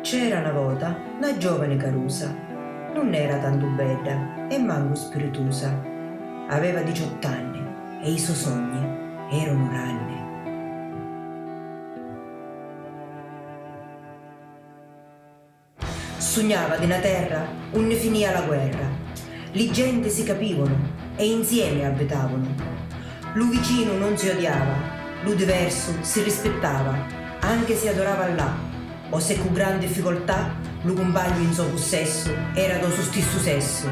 C'era una volta una giovane Carusa, non era tanto bella e manco spiritosa. Aveva 18 anni e i suoi sogni erano grandi. Sognava di una terra un ne finia la guerra. Le gente si capivano e insieme abitavano. Lu vicino non si odiava, lu diverso si rispettava, anche se adorava là. O se con grande difficoltà lo compagno in suo possesso era do suo stesso sesso.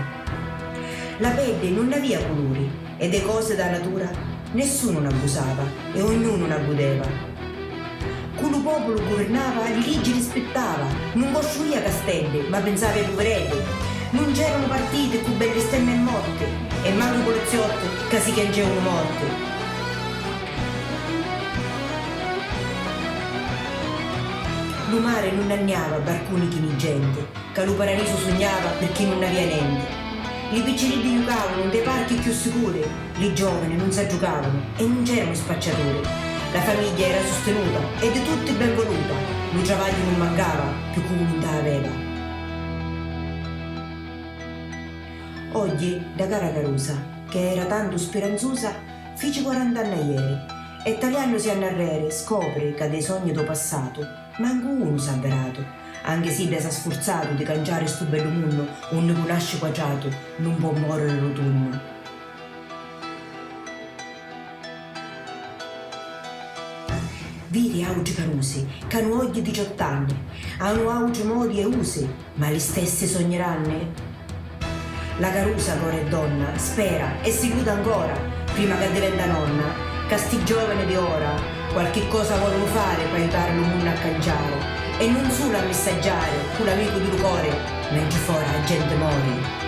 La pelle non aveva colori e de cose da natura nessuno ne abusava e ognuno ne godeva. Quello popolo governava, le leggi rispettava, non costruiva castelli ma pensava ai poveretti. Non c'erano partite con belle stemme e morte e manco poliziotti che si chiangevano morte. Lo mare non annava barconi chi ni gente, che lo paradiso sognava per chi non aveva niente. I piccirilli giocavano dei parchi più sicuri, i giovani non si giocavano e non c'erano spacciatori. La famiglia era sostenuta e di tutti ben voluta, lo travaglio non mancava, più comunità aveva. Oggi, da cara Carusa, che era tanto speranzosa, fece 40 anni ieri e tagliando si annarrere scopre che dei sogni do passato manco uno s'ha avverato, anche se si è sforzato di cangiare sto bello mondo onde non nasce quadrato, non può morire rotondo. Vedi augi carusi, che hanno oggi 18 anni, hanno augi modi e usi, ma le stesse sogneranno? La Carusa, che ora è donna, spera e si illude ancora, prima che diventa nonna, che sti giovani di ora qualche cosa vogliono fare per aiutare il mondo a cangiare e non solo a messaggiare con l'amico di cuore mentre fuori la gente muore.